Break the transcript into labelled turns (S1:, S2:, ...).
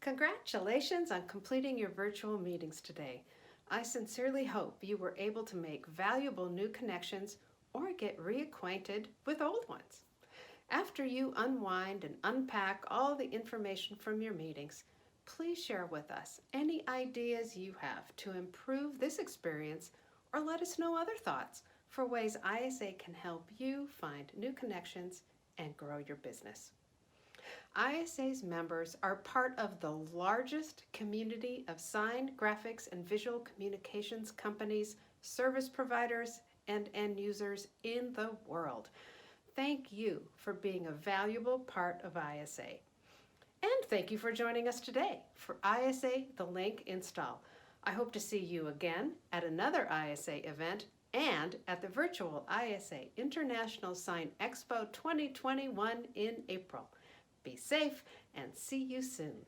S1: Congratulations on completing your virtual meetings today. I sincerely hope you were able to make valuable new connections or get reacquainted with old ones. After you unwind and unpack all the information from your meetings, please share with us any ideas you have to improve this experience or let us know other thoughts for ways ISA can help you find new connections and grow your business. ISA's members are part of the largest community of sign, graphics, and visual communications companies, service providers, and end users in the world. Thank you for being a valuable part of ISA. And thank you for joining us today for ISA The Link Install. I hope to see you again at another ISA event and at the virtual ISA International Sign Expo 2021 in April. Be safe and see you soon.